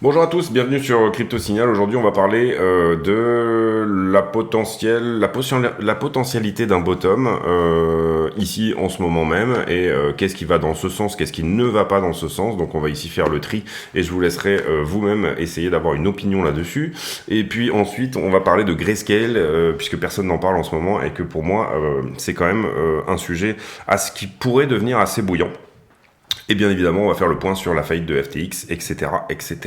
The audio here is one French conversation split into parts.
Bonjour à tous, bienvenue sur Crypto Signal. Aujourd'hui, on va parler de la potentialité d'un bottom ici en ce moment même et qu'est-ce qui va dans ce sens, qu'est-ce qui ne va pas dans ce sens. Donc, on va ici faire le tri et je vous laisserai vous-même essayer d'avoir une opinion là-dessus. Et puis ensuite, on va parler de Grayscale puisque personne n'en parle en ce moment et que pour moi, c'est quand même un sujet qui pourrait devenir assez bouillant. Et bien évidemment, on va faire le point sur la faillite de FTX, etc., etc.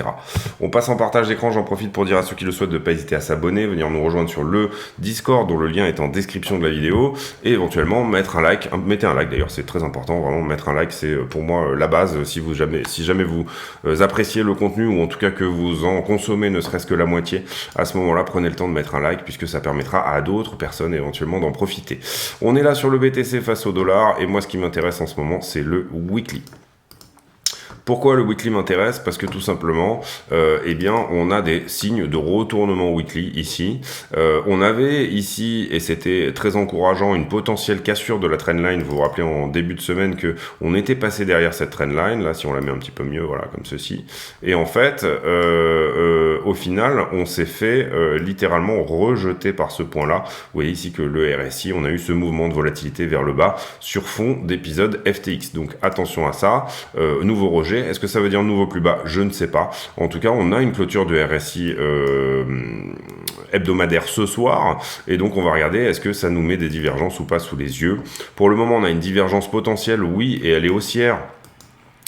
On passe en partage d'écran, j'en profite pour dire à ceux qui le souhaitent de ne pas hésiter à s'abonner, venir nous rejoindre sur le Discord, dont le lien est en description de la vidéo, et éventuellement mettre un like, mettez un like d'ailleurs, c'est très important, vraiment mettre un like, c'est pour moi la base, si jamais vous appréciez le contenu, ou en tout cas que vous en consommez ne serait-ce que la moitié, à ce moment-là, prenez le temps de mettre un like, puisque ça permettra à d'autres personnes éventuellement d'en profiter. On est là sur le BTC face au dollar, et moi ce qui m'intéresse en ce moment, c'est le weekly. Pourquoi le weekly m'intéresse? Parce que tout simplement, eh bien, on a des signes de retournement weekly ici. On avait ici, et c'était très encourageant, une potentielle cassure de la trendline. Vous vous rappelez en début de semaine que on était passé derrière cette trendline. Là, si on la met un petit peu mieux, voilà, comme ceci. Et en fait, au final, on s'est fait littéralement rejeter par ce point-là. Vous voyez ici que le RSI, on a eu ce mouvement de volatilité vers le bas sur fond d'épisode FTX. Donc attention à ça. Nouveau rejet. Est-ce que ça veut dire nouveau plus bas? Je ne sais pas. En tout cas, on a une clôture de RSI hebdomadaire ce soir. Et donc, on va regarder est-ce que ça nous met des divergences ou pas sous les yeux. Pour le moment, on a une divergence potentielle, oui, et elle est haussière.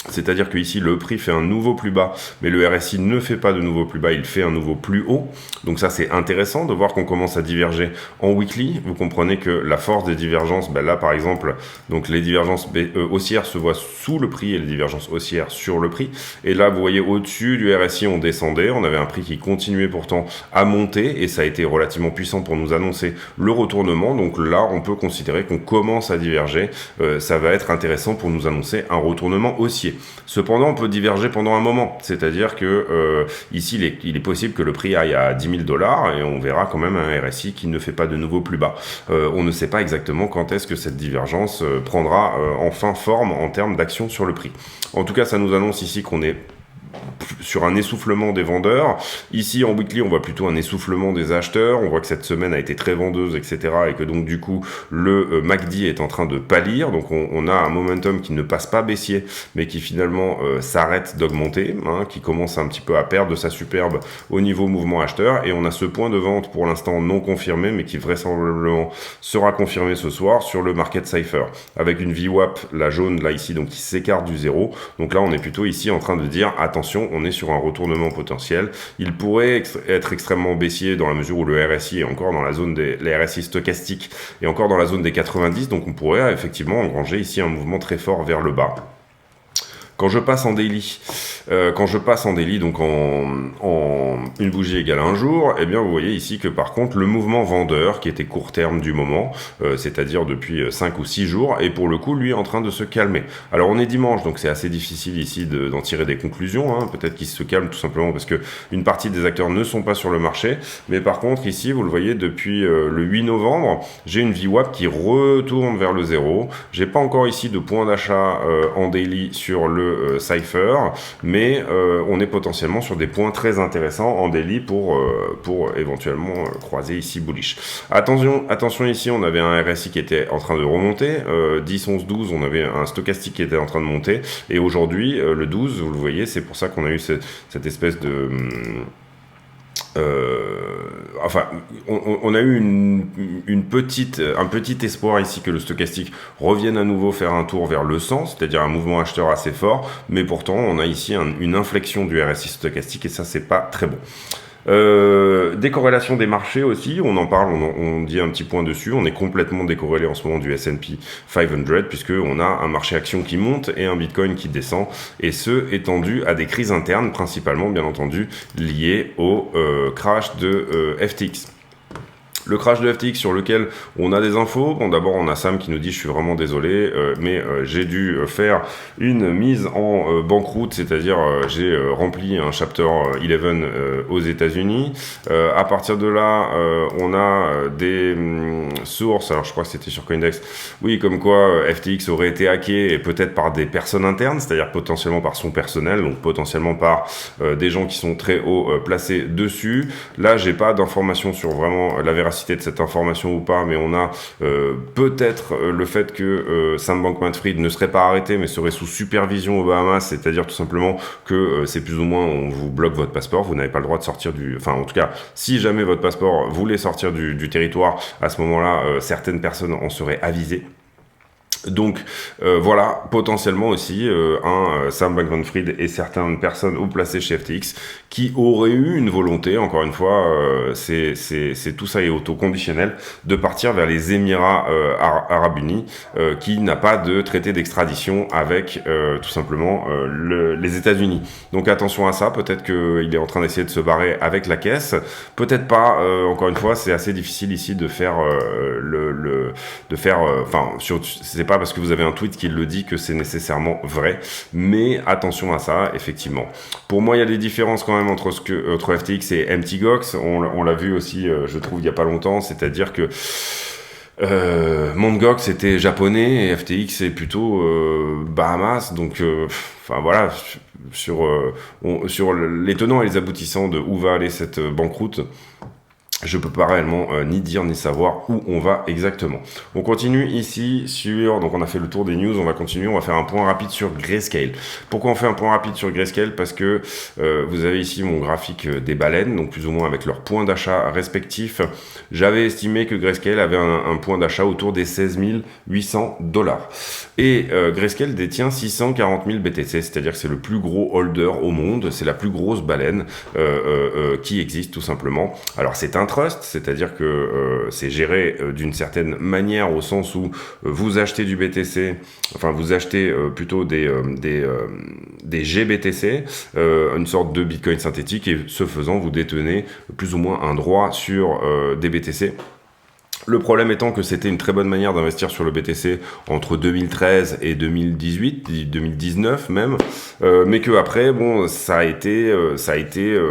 C'est-à-dire que ici le prix fait un nouveau plus bas, mais le RSI ne fait pas de nouveau plus bas, il fait un nouveau plus haut. Donc ça c'est intéressant de voir qu'on commence à diverger en weekly. Vous comprenez que la force des divergences, ben là par exemple, donc les divergences haussières se voient sous le prix et les divergences haussières sur le prix. Et là vous voyez au-dessus du RSI on descendait, on avait un prix qui continuait pourtant à monter et ça a été relativement puissant pour nous annoncer le retournement. Donc là on peut considérer qu'on commence à diverger. Ça va être intéressant pour nous annoncer un retournement haussier. Cependant, on peut diverger pendant un moment, c'est-à-dire que ici, il est possible que le prix aille à 10 000 $ et on verra quand même un RSI qui ne fait pas de nouveau plus bas. On ne sait pas exactement quand est-ce que cette divergence prendra enfin forme en termes d'action sur le prix. En tout cas, ça nous annonce ici qu'on est sur un essoufflement des vendeurs. Ici, en weekly, on voit plutôt un essoufflement des acheteurs. On voit que cette semaine a été très vendeuse, etc. Et que donc, du coup, le MACD est en train de pâlir. Donc, on a un momentum qui ne passe pas baissier, mais qui finalement s'arrête d'augmenter, hein, qui commence un petit peu à perdre de sa superbe au niveau mouvement acheteur. Et on a ce point de vente pour l'instant non confirmé, mais qui vraisemblablement sera confirmé ce soir sur le Market Cypher. Avec une VWAP, la jaune, là, ici, donc qui s'écarte du zéro. Donc là, on est plutôt ici en train de dire, attention, on est sur un retournement potentiel. Il pourrait être extrêmement baissier dans la mesure où le RSI est encore dans la zone les RSI stochastiques est encore dans la zone des 90, donc on pourrait effectivement engranger ici un mouvement très fort vers le bas. Quand je passe en daily, donc en une bougie égale à un jour, eh bien vous voyez ici que par contre le mouvement vendeur qui était court terme du moment, c'est-à-dire depuis 5 ou 6 jours, est pour le coup lui en train de se calmer. Alors on est dimanche, donc c'est assez difficile ici d'en tirer des conclusions, hein. Peut-être qu'il se calme tout simplement parce que une partie des acteurs ne sont pas sur le marché, mais par contre ici vous le voyez depuis le 8 novembre, j'ai une VWAP qui retourne vers le zéro. J'ai pas encore ici de point d'achat en daily sur le Cypher, mais on est potentiellement sur des points très intéressants en daily pour éventuellement croiser ici bullish. Attention ici, on avait un RSI qui était en train de remonter, 10, 11, 12, on avait un stochastique qui était en train de monter, et aujourd'hui, le 12, vous le voyez, c'est pour ça qu'on a eu cette espèce de... on a eu un petit espoir ici que le stochastique revienne à nouveau faire un tour vers le 100, c'est-à-dire un mouvement acheteur assez fort, mais pourtant on a ici une inflexion du RSI stochastique et ça c'est pas très bon. Décorrélation des marchés aussi, on en parle, on dit un petit point dessus, on est complètement décorrélé en ce moment du S&P 500 puisque on a un marché action qui monte et un Bitcoin qui descend, et ce étant dû à des crises internes principalement bien entendu liées au crash de FTX. Le crash de FTX sur lequel on a des infos. Bon, d'abord, on a Sam qui nous dit « Je suis vraiment désolé, mais j'ai dû faire une mise en banqueroute, c'est-à-dire j'ai rempli un chapter 11 aux États-Unis. À partir de là, on a des sources, alors je crois que c'était sur Coindex, oui, comme quoi FTX aurait été hacké et peut-être par des personnes internes, c'est-à-dire potentiellement par son personnel, donc potentiellement par des gens qui sont très haut placés dessus. Là, j'ai pas d'informations sur vraiment la véracité de cette information ou pas, mais on a peut-être le fait que Sam Bankman-Fried ne serait pas arrêté, mais serait sous supervision aux Bahamas, c'est-à-dire tout simplement que c'est plus ou moins, on vous bloque votre passeport, vous n'avez pas le droit de sortir du... Enfin, en tout cas, si jamais votre passeport voulait sortir du territoire, à ce moment-là, certaines personnes en seraient avisées. Donc voilà, potentiellement aussi Sam Bankman-Fried et certaines personnes haut placées chez FTX qui auraient eu une volonté, encore une fois, c'est tout ça est autoconditionnel, de partir vers les Émirats Arabes Unis, qui n'a pas de traité d'extradition avec tout simplement les États-Unis. Donc attention à ça, peut-être qu'il est en train d'essayer de se barrer avec la caisse, peut-être pas. Encore une fois, c'est assez difficile ici de faire c'est pas parce que vous avez un tweet qui le dit que c'est nécessairement vrai, mais attention à ça, effectivement. Pour moi, il y a des différences quand même entre FTX et Mt. Gox. On l'a vu aussi, je trouve, il y a pas longtemps, c'est-à-dire que Mt. Gox était japonais et FTX est plutôt Bahamas, donc enfin voilà, sur les tenants et les aboutissants de où va aller cette banqueroute, je peux pas réellement ni dire ni savoir où on va exactement. On continue ici sur... Donc on a fait le tour des news, on va continuer, on va faire un point rapide sur Grayscale. Pourquoi on fait un point rapide sur Grayscale? Parce que vous avez ici mon graphique des baleines, donc plus ou moins avec leurs points d'achat respectifs. J'avais estimé que Grayscale avait un point d'achat autour des 16 800 $. Et Grayscale détient 640 000 BTC, c'est-à-dire que c'est le plus gros holder au monde, c'est la plus grosse baleine qui existe tout simplement. Alors c'est un trust, c'est-à-dire que c'est géré d'une certaine manière au sens où vous achetez du BTC, enfin vous achetez plutôt des GBTC, une sorte de Bitcoin synthétique, et ce faisant vous détenez plus ou moins un droit sur des BTC. Le problème étant que c'était une très bonne manière d'investir sur le BTC entre 2013 et 2018, 2019 même, mais que après, bon, ça a été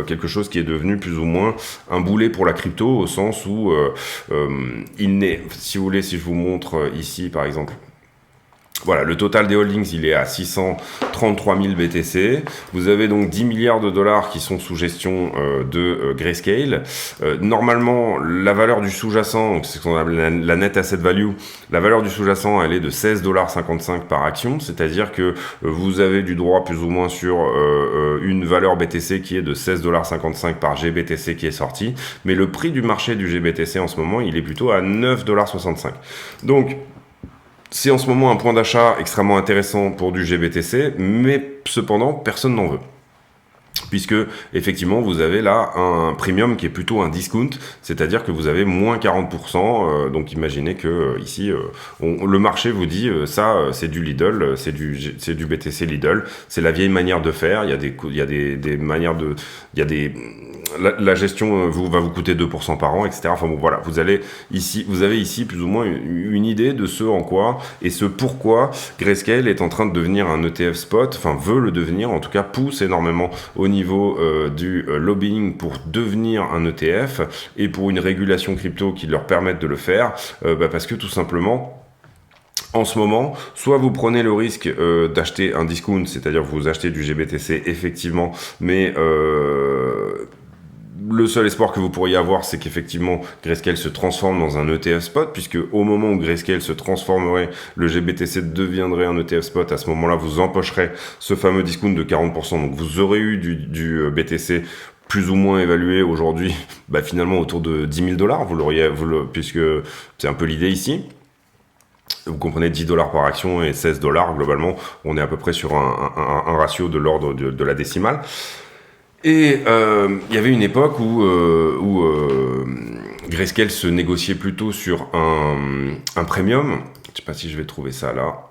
quelque chose qui est devenu plus ou moins un boulet pour la crypto, au sens où il n'est, si vous voulez, si je vous montre ici par exemple. Voilà, le total des holdings, il est à 633 000 BTC. Vous avez donc 10 milliards de dollars qui sont sous gestion de Grayscale. Normalement, la valeur du sous-jacent, c'est ce qu'on appelle la net asset value, la valeur du sous-jacent, elle est de 16,55 $ par action, c'est-à-dire que vous avez du droit plus ou moins sur une valeur BTC qui est de 16,55 $ par GBTC qui est sorti, mais le prix du marché du GBTC en ce moment, il est plutôt à 9,65 $. Donc, c'est en ce moment un point d'achat extrêmement intéressant pour du GBTC, mais cependant, personne n'en veut. Puisque, effectivement, vous avez là un premium qui est plutôt un discount, c'est-à-dire que vous avez moins 40%, donc imaginez que ici, le marché vous dit, ça, c'est du Lidl, c'est du BTC Lidl, c'est la vieille manière de faire, il y a des manières de... La gestion va vous coûter 2% par an, etc. Enfin bon, voilà, vous avez ici plus ou moins une idée de ce en quoi et ce pourquoi Grayscale est en train de devenir un ETF spot, enfin veut le devenir, en tout cas pousse énormément au niveau du lobbying pour devenir un ETF et pour une régulation crypto qui leur permette de le faire, parce que tout simplement, en ce moment, soit vous prenez le risque d'acheter un discount, c'est-à-dire vous achetez du GBTC effectivement, mais le seul espoir que vous pourriez avoir, c'est qu'effectivement Grayscale se transforme dans un ETF spot, puisque au moment où Grayscale se transformerait, le GBTC deviendrait un ETF spot. À ce moment-là, vous empocherez ce fameux discount de 40%. Donc vous aurez eu du BTC plus ou moins évalué aujourd'hui, finalement autour de 10 000 $. Puisque c'est un peu l'idée ici. Vous comprenez, 10 $ par action et 16 $, globalement, on est à peu près sur un ratio de l'ordre de la décimale. Et il y avait une époque où Grayscale se négociait plutôt sur un premium. Je ne sais pas si je vais trouver ça là.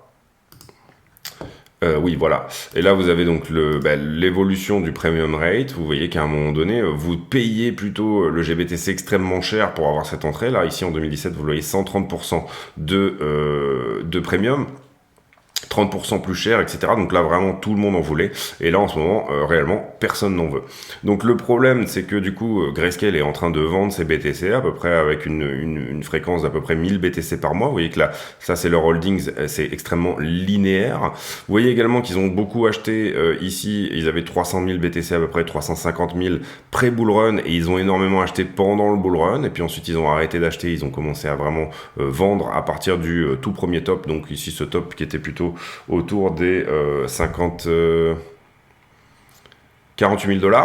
Oui, voilà. Et là, vous avez donc l'évolution du premium rate. Vous voyez qu'à un moment donné, vous payez plutôt le GBTC extrêmement cher pour avoir cette entrée. Là, ici, en 2017, vous voyez 130% de premium. 30% plus cher, etc. Donc là, vraiment, tout le monde en voulait. Et là, en ce moment, réellement, personne n'en veut. Donc le problème, c'est que du coup, Grayscale est en train de vendre ses BTC à peu près avec une fréquence d'à peu près 1000 BTC par mois. Vous voyez que là, ça, c'est leur holdings, c'est extrêmement linéaire. Vous voyez également qu'ils ont beaucoup acheté ici. Ils avaient 300 000 BTC à peu près, 350 000 pré-bull run. Et ils ont énormément acheté pendant le bull run. Et puis ensuite, ils ont arrêté d'acheter. Ils ont commencé à vraiment vendre à partir du tout premier top. Donc ici, ce top qui était plutôt autour des 48 000 $.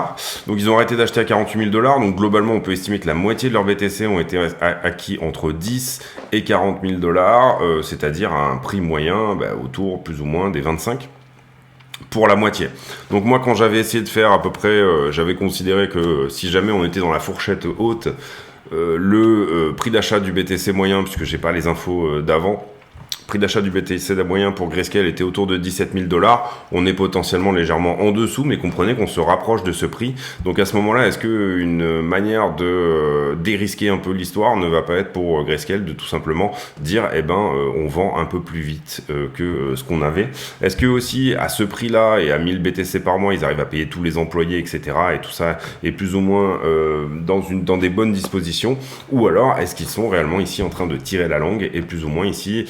Donc ils ont arrêté d'acheter à 48 000 $. Donc globalement, on peut estimer que la moitié de leurs BTC ont été acquis entre 10 et 40 000 $, c'est-à-dire à un prix moyen autour plus ou moins des 25 pour la moitié. Donc moi, quand j'avais essayé de faire à peu près, j'avais considéré que si jamais on était dans la fourchette haute, le prix d'achat du BTC moyen, puisque j'ai pas les infos d'avant, prix d'achat du BTC moyen pour Grayscale était autour de 17 000 $. On est potentiellement légèrement en dessous, mais comprenez qu'on se rapproche de ce prix. Donc à ce moment-là, est-ce qu'une manière de dérisquer un peu l'histoire ne va pas être pour Grayscale de tout simplement dire, on vend un peu plus vite que ce qu'on avait. Est-ce que aussi à ce prix-là et à 1000 BTC par mois, ils arrivent à payer tous les employés, etc. et tout ça est plus ou moins dans des bonnes dispositions, ou alors est-ce qu'ils sont réellement ici en train de tirer la langue et plus ou moins ici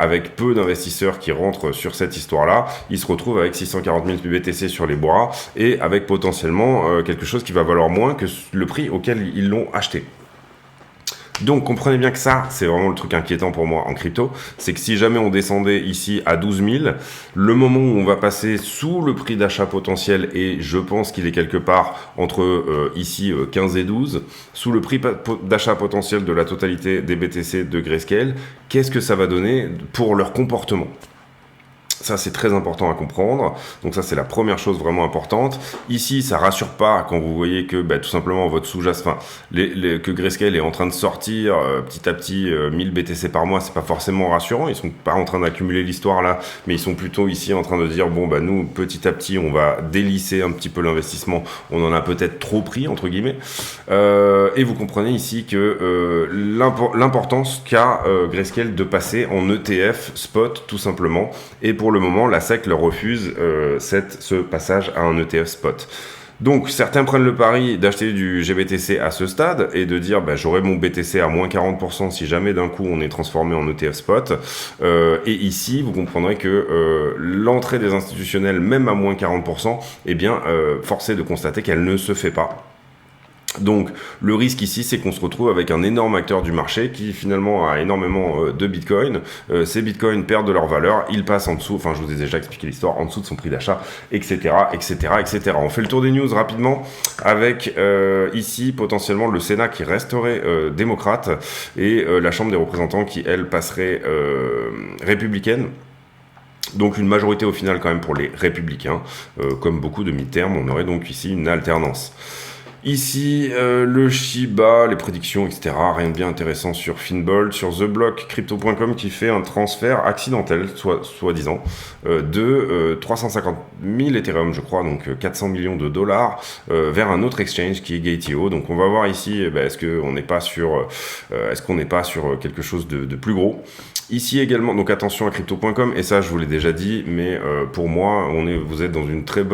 avec peu d'investisseurs qui rentrent sur cette histoire-là, ils se retrouvent avec 640 000 BTC sur les bras et avec potentiellement quelque chose qui va valoir moins que le prix auquel ils l'ont acheté. Donc comprenez bien que ça, c'est vraiment le truc inquiétant pour moi en crypto, c'est que si jamais on descendait ici à 12 000, le moment où on va passer sous le prix d'achat potentiel, et je pense qu'il est quelque part entre ici 15 et 12, sous le prix d'achat potentiel de la totalité des BTC de Grayscale, qu'est-ce que ça va donner pour leur comportement ? Ça, c'est très important à comprendre. Donc ça, c'est la première chose vraiment importante. Ici, ça rassure pas quand vous voyez que tout simplement votre sous-jacent, que Grayscale est en train de sortir petit à petit 1000 BTC par mois, c'est pas forcément rassurant. Ils sont pas en train d'accumuler l'histoire là, mais ils sont plutôt ici en train de dire nous, petit à petit, on va délisser un petit peu l'investissement. On en a peut-être trop pris, entre guillemets. Et vous comprenez ici que l'importance qu'a Grayscale de passer en ETF spot, tout simplement. Et pour le moment, la SEC leur refuse ce passage à un ETF spot. Donc certains prennent le pari d'acheter du GBTC à ce stade et de dire j'aurai mon BTC à moins 40% si jamais d'un coup on est transformé en ETF spot. Et ici, vous comprendrez que l'entrée des institutionnels, même à moins 40%, force est de constater qu'elle ne se fait pas. Donc le risque ici, c'est qu'on se retrouve avec un énorme acteur du marché qui finalement a énormément de bitcoin. Ces bitcoins perdent de leur valeur, ils passent en dessous, je vous ai déjà expliqué l'histoire, en dessous de son prix d'achat, etc., etc., etc. On fait le tour des news rapidement avec ici potentiellement le Sénat qui resterait démocrate et la Chambre des représentants qui, elle, passerait républicaine. Donc une majorité au final quand même pour les républicains. Comme beaucoup de mi-terme, on aurait donc ici une alternance. Ici, le Shiba, les prédictions, etc. Rien de bien intéressant sur Finbold, sur TheBlock, Crypto.com qui fait un transfert accidentel, soi-disant, de 350 000 Ethereum, je crois, donc 400 millions de dollars, vers un autre exchange qui est Gate.io. Donc on va voir ici, est-ce qu'on n'est pas sur quelque chose de plus gros. Ici également, donc attention à Crypto.com, et ça je vous l'ai déjà dit, mais pour moi, vous êtes dans un très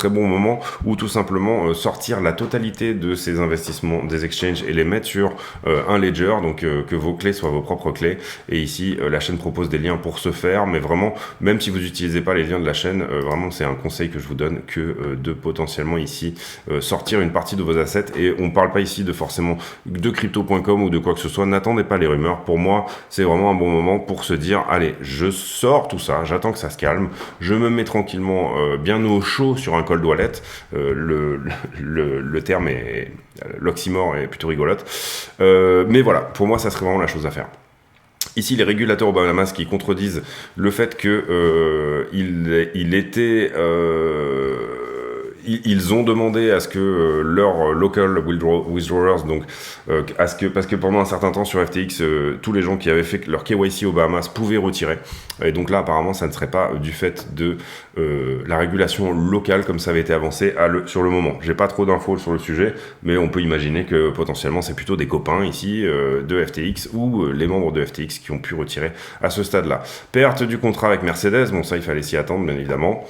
bon moment où tout simplement sortir la totalité de ces investissements des exchanges et les mettre sur un ledger, donc que vos clés soient vos propres clés. Et ici, la chaîne propose des liens pour ce faire, mais vraiment, même si vous n'utilisez pas les liens de la chaîne, vraiment c'est un conseil que je vous donne que de potentiellement ici sortir une partie de vos assets. Et on ne parle pas ici forcément de Crypto.com ou de quoi que ce soit, n'attendez pas les rumeurs. Pour moi, c'est vraiment un bon moment pour se dire, allez, je sors tout ça, j'attends que ça se calme, je me mets tranquillement bien au chaud sur un cold wallet, le terme est, l'oxymore est plutôt rigolote, mais voilà, pour moi ça serait vraiment la chose à faire. Ici, les régulateurs aux Bahamas qui contredisent le fait que ils ont demandé à ce que leurs local withdrawers, donc parce que pendant un certain temps sur FTX, tous les gens qui avaient fait leur KYC aux Bahamas pouvaient retirer. Et donc là, apparemment, ça ne serait pas du fait de la régulation locale comme ça avait été avancé sur le moment. J'ai pas trop d'infos sur le sujet, mais on peut imaginer que potentiellement c'est plutôt des copains ici de FTX ou les membres de FTX qui ont pu retirer à ce stade-là. Perte du contrat avec Mercedes, bon ça il fallait s'y attendre bien évidemment.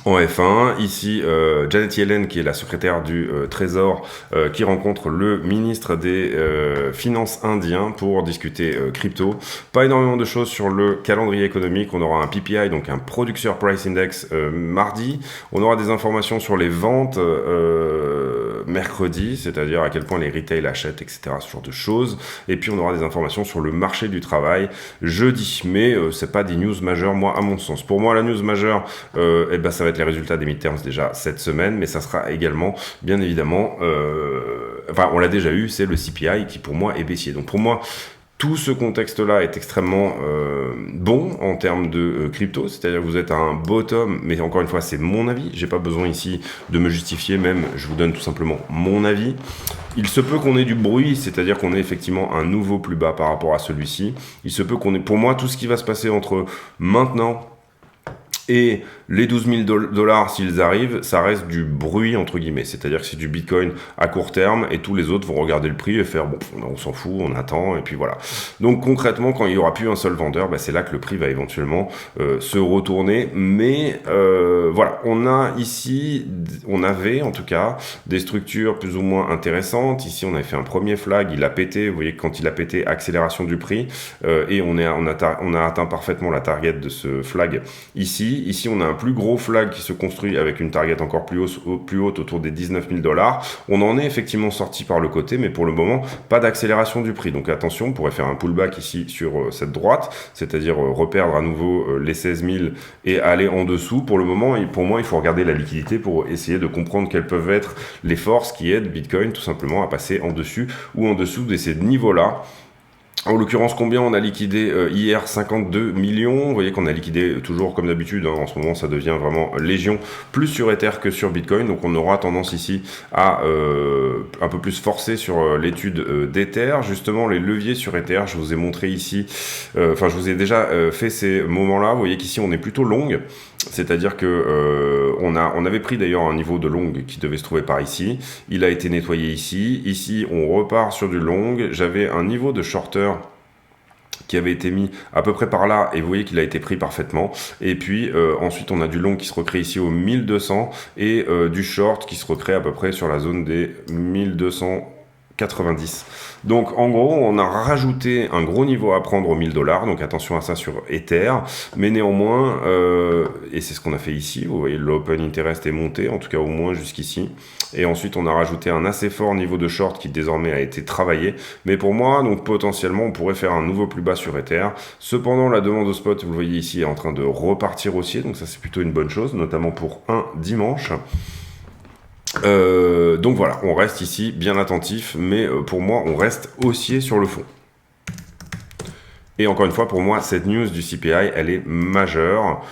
En F1, ici, Janet Yellen, qui est la secrétaire du Trésor, qui rencontre le ministre des Finances indien pour discuter crypto. Pas énormément de choses sur le calendrier économique. On aura un PPI, donc un Producer Price Index, mardi. On aura des informations sur les ventes mercredi, c'est-à-dire à quel point les retail achètent, etc., ce genre de choses. Et puis on aura des informations sur le marché du travail jeudi. Mais c'est pas des news majeures, moi, à mon sens. Pour moi, la news majeure, ça va être les résultats des midterms déjà cette semaine, mais ça sera également, bien évidemment, on l'a déjà eu, c'est le CPI qui pour moi est baissier. Donc pour moi, tout ce contexte-là est extrêmement bon en termes de crypto, c'est-à-dire que vous êtes à un bottom, mais encore une fois, c'est mon avis, j'ai pas besoin ici de me justifier, même je vous donne tout simplement mon avis. Il se peut qu'on ait du bruit, c'est-à-dire qu'on ait effectivement un nouveau plus bas par rapport à celui-ci. Il se peut qu'on ait, pour moi, tout ce qui va se passer entre maintenant et les 12 000 $, s'ils arrivent, ça reste du bruit, entre guillemets. C'est-à-dire que c'est du Bitcoin à court terme et tous les autres vont regarder le prix et faire, bon, on s'en fout, on attend, et puis voilà. Donc concrètement, quand il n'y aura plus un seul vendeur, c'est là que le prix va éventuellement se retourner. Mais voilà, on avait en tout cas des structures plus ou moins intéressantes. Ici, on avait fait un premier flag, il a pété. Vous voyez que quand il a pété, accélération du prix. Et on a atteint parfaitement la target de ce flag ici. Ici, on a un plus gros flag qui se construit avec une target encore plus haute autour des 19 000 $. On en est effectivement sorti par le côté, mais pour le moment, pas d'accélération du prix. Donc attention, on pourrait faire un pullback ici sur cette droite, c'est-à-dire reperdre à nouveau les 16 000 et aller en dessous. Pour le moment, pour moi, il faut regarder la liquidité pour essayer de comprendre quelles peuvent être les forces qui aident Bitcoin tout simplement à passer en dessus ou en dessous de ces niveaux-là. En l'occurrence, combien on a liquidé hier? 52 millions. Vous voyez qu'on a liquidé toujours comme d'habitude. En ce moment, ça devient vraiment légion, plus sur Ether que sur Bitcoin. Donc, on aura tendance ici à un peu plus forcer sur l'étude d'Ether. Justement, les leviers sur Ether, je vous ai montré ici. Je vous ai déjà fait ces moments-là. Vous voyez qu'ici, on est plutôt long. C'est-à-dire que on avait pris d'ailleurs un niveau de long qui devait se trouver par ici. Il a été nettoyé ici. Ici, on repart sur du long. J'avais un niveau de shorter qui avait été mis à peu près par là, et vous voyez qu'il a été pris parfaitement. Et puis ensuite on a du long qui se recrée ici au 1200 et du short qui se recrée à peu près sur la zone des 1290. Donc en gros, on a rajouté un gros niveau à prendre aux 1000 $, donc attention à ça sur Ether, mais néanmoins, et c'est ce qu'on a fait ici, vous voyez l'open interest est monté, en tout cas au moins jusqu'ici, et ensuite on a rajouté un assez fort niveau de short qui désormais a été travaillé, mais pour moi, donc potentiellement, on pourrait faire un nouveau plus bas sur Ether. Cependant, la demande au spot, vous le voyez ici, est en train de repartir haussier, donc ça c'est plutôt une bonne chose, notamment pour un dimanche. Donc voilà, on reste ici bien attentif, mais pour moi, on reste haussier sur le fond. Et encore une fois, pour moi, cette news du CPI, elle est majeure.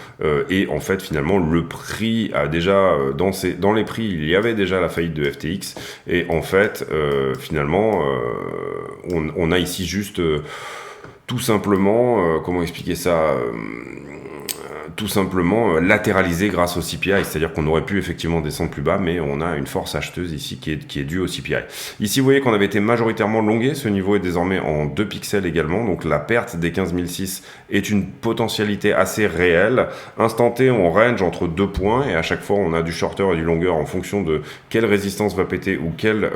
Et en fait, finalement, le prix a déjà, dans les prix, il y avait déjà la faillite de FTX. Et en fait, finalement, on a ici juste, tout simplement, comment expliquer ça tout simplement latéralisé grâce au CPI, c'est-à-dire qu'on aurait pu effectivement descendre plus bas, mais on a une force acheteuse ici qui est due au CPI. Ici, vous voyez qu'on avait été majoritairement longué, ce niveau est désormais en 2 pixels également, donc la perte des 15 006 est une potentialité assez réelle. Instant T, on range entre 2 points, et à chaque fois, on a du shorter et du longer en fonction de quelle résistance va péter ou quel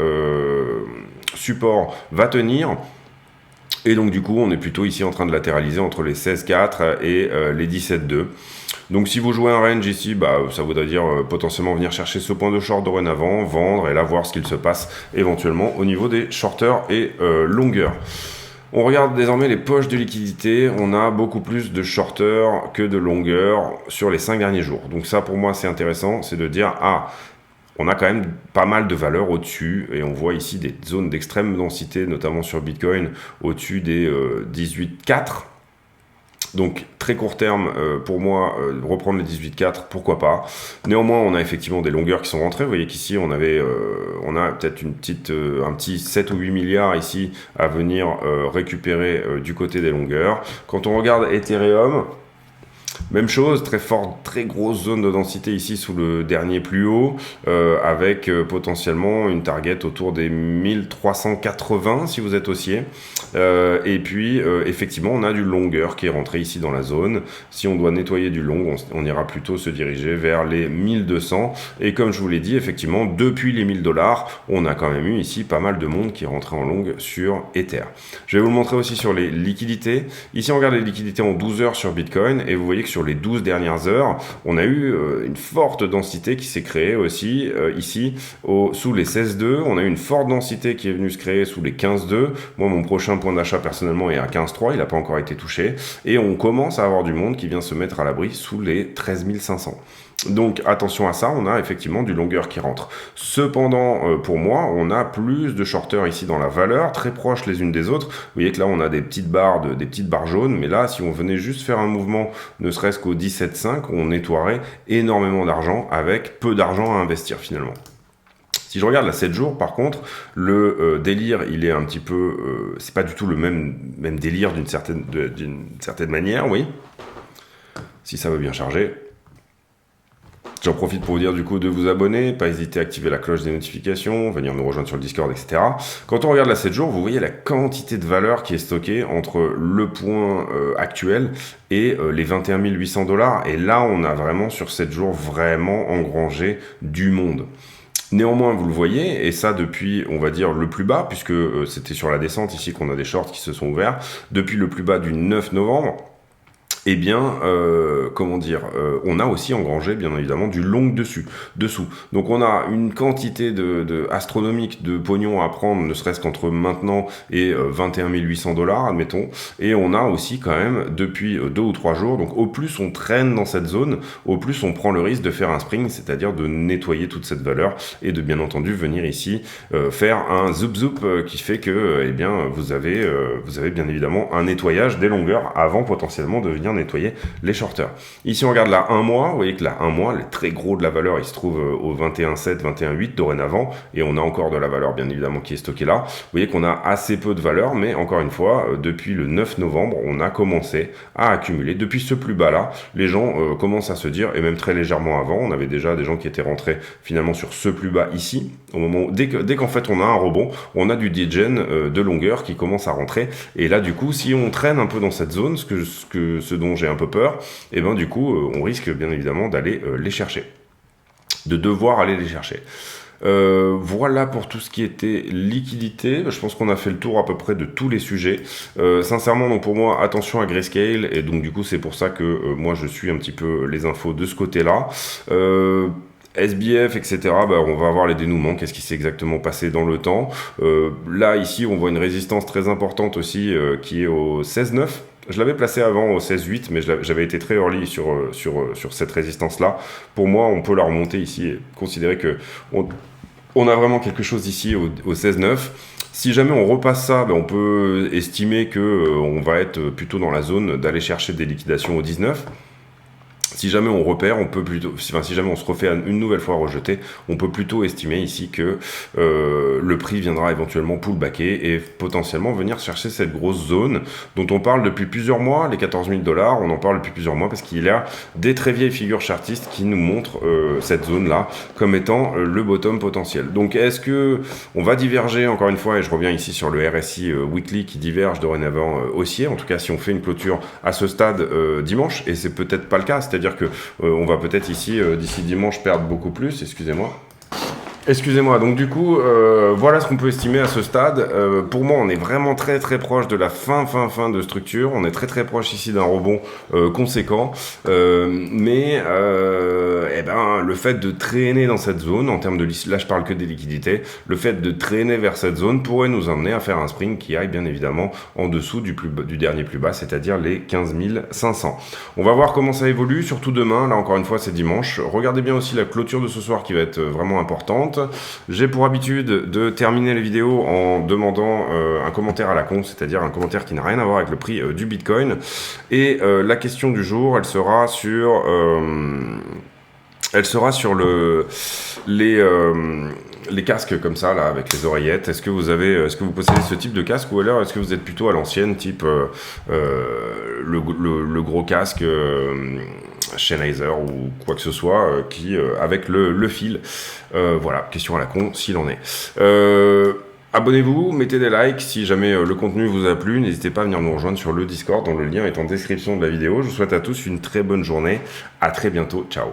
support va tenir. Et donc du coup, on est plutôt ici en train de latéraliser entre les 16,4 et les 17,2. Donc si vous jouez un range ici, ça voudrait dire potentiellement venir chercher ce point de short dorénavant, vendre et là voir ce qu'il se passe éventuellement au niveau des shorters et longueurs. On regarde désormais les poches de liquidité, on a beaucoup plus de shorters que de longueurs sur les 5 derniers jours. Donc ça pour moi c'est intéressant, c'est de dire on a quand même pas mal de valeurs au-dessus, et on voit ici des zones d'extrême densité, notamment sur Bitcoin, au-dessus des 18,4. Donc très court terme, pour moi, reprendre les 18,4, pourquoi pas. Néanmoins, on a effectivement des longueurs qui sont rentrées. Vous voyez qu'ici, on a peut-être un petit 7 ou 8 milliards ici à venir récupérer du côté des longueurs. Quand on regarde Ethereum, même chose, très forte, très grosse zone de densité ici sous le dernier plus haut, avec potentiellement une target autour des 1380 si vous êtes haussier. Et puis, effectivement, on a du longueur qui est rentré ici dans la zone. Si on doit nettoyer du long, on ira plutôt se diriger vers les 1200. Et comme je vous l'ai dit, effectivement, depuis les $1000, on a quand même eu ici pas mal de monde qui est rentré en long sur Ether. Je vais vous le montrer aussi sur les liquidités. Ici, on regarde les liquidités en 12 heures sur Bitcoin et vous voyez que sur les 12 dernières heures, on a eu une forte densité qui s'est créée aussi ici sous les 16,2. On a eu une forte densité qui est venue se créer sous les 15,2. Moi, mon prochain point d'achat personnellement est à 15,3. Il n'a pas encore été touché. Et on commence à avoir du monde qui vient se mettre à l'abri sous les 13 500. Donc attention à ça, on a effectivement du longueur qui rentre. Cependant, pour moi, on a plus de shorteurs ici dans la valeur, très proches les unes des autres. Vous voyez que là, on a des petites barres jaunes, mais là, si on venait juste faire un mouvement, ne serait-ce qu'au 17,5, on nettoierait énormément d'argent avec peu d'argent à investir finalement. Si je regarde la 7 jours, par contre, le délire, il est un petit peu... c'est pas du tout le même délire d'une certaine manière, oui. Si ça veut bien charger. J'en profite pour vous dire du coup de vous abonner, pas hésiter à activer la cloche des notifications, venir nous rejoindre sur le Discord, etc. Quand on regarde la 7 jours, vous voyez la quantité de valeur qui est stockée entre le point actuel et les 21 800 $. Et là, on a vraiment sur 7 jours vraiment engrangé du monde. Néanmoins, vous le voyez, et ça depuis, on va dire, le plus bas, puisque c'était sur la descente ici qu'on a des shorts qui se sont ouverts, depuis le plus bas du 9 novembre, eh bien, on a aussi engrangé, bien évidemment, du long dessous. Donc, on a une quantité astronomique de pognon à prendre, ne serait-ce qu'entre maintenant et 21 800 $, admettons. Et on a aussi quand même, depuis 2 ou 3 jours, donc au plus on traîne dans cette zone, au plus on prend le risque de faire un spring, c'est-à-dire de nettoyer toute cette valeur et de, bien entendu, venir ici faire un zoup qui fait que, vous avez bien évidemment un nettoyage des longueurs avant potentiellement de venir nettoyer les shorters. Ici on regarde la 1 mois, vous voyez que la 1 mois, le très gros de la valeur, il se trouve au 21,7, 21,8 dorénavant, et on a encore de la valeur bien évidemment qui est stockée là. Vous voyez qu'on a assez peu de valeur, mais encore une fois, depuis le 9 novembre, on a commencé à accumuler. Depuis ce plus bas là, les gens commencent à se dire, et même très légèrement avant, on avait déjà des gens qui étaient rentrés finalement sur ce plus bas ici, au moment où, dès qu'en fait on a un rebond, on a du degen de longueur qui commence à rentrer, et là du coup, si on traîne un peu dans cette zone, ce dont j'ai un peu peur, et ben du coup on risque bien évidemment d'aller les chercher, de devoir aller les chercher. Voilà pour tout ce qui était liquidité. Je pense qu'on a fait le tour à peu près de tous les sujets. Sincèrement, donc pour moi, attention à Grayscale, et donc du coup c'est pour ça que moi je suis un petit peu les infos de ce côté-là. SBF, etc., on va voir les dénouements, qu'est-ce qui s'est exactement passé dans le temps. Là, ici, on voit une résistance très importante aussi qui est au 16,9. Je l'avais placé avant au 16,8, mais j'avais été très early sur cette résistance-là. Pour moi, on peut la remonter ici et considérer que on a vraiment quelque chose ici au 16,9. Si jamais on repasse ça, on peut estimer qu'on va être plutôt dans la zone d'aller chercher des liquidations au 19. Si jamais on repère, on peut plutôt, si jamais on se refait une nouvelle fois rejeter, on peut plutôt estimer ici que le prix viendra éventuellement pullbacker et potentiellement venir chercher cette grosse zone dont on parle depuis plusieurs mois, les 14 000 $, on en parle depuis plusieurs mois parce qu'il y a des très vieilles figures chartistes qui nous montrent cette zone-là comme étant le bottom potentiel. Donc est-ce que on va diverger encore une fois, et je reviens ici sur le RSI weekly qui diverge dorénavant haussier, en tout cas si on fait une clôture à ce stade dimanche, et c'est peut-être pas le cas, c'est-à-dire que on va peut-être ici, d'ici dimanche, perdre beaucoup plus, Excusez-moi, donc du coup, voilà ce qu'on peut estimer à ce stade. Pour moi, on est vraiment très très proche de la fin de structure. On est très très proche ici d'un rebond conséquent. Mais le fait de traîner dans cette zone, en termes de là je parle que des liquidités, le fait de traîner vers cette zone pourrait nous amener à faire un spring qui aille bien évidemment en dessous du dernier plus bas, c'est-à-dire les 15 500. On va voir comment ça évolue, surtout demain. Là encore une fois, c'est dimanche. Regardez bien aussi la clôture de ce soir qui va être vraiment importante. suivante. J'ai pour habitude de terminer les vidéos en demandant un commentaire à la con, c'est-à-dire un commentaire qui n'a rien à voir avec le prix du Bitcoin. Et la question du jour, elle sera sur les casques comme ça, là, avec les oreillettes. Est-ce que vous possédez ce type de casque, ou alors est-ce que vous êtes plutôt à l'ancienne, type le gros casque Sennheiser ou quoi que ce soit, avec le fil. Voilà, question à la con, s'il en est. Abonnez-vous, mettez des likes si jamais le contenu vous a plu. N'hésitez pas à venir nous rejoindre sur le Discord, dont le lien est en description de la vidéo. Je vous souhaite à tous une très bonne journée. À très bientôt. Ciao.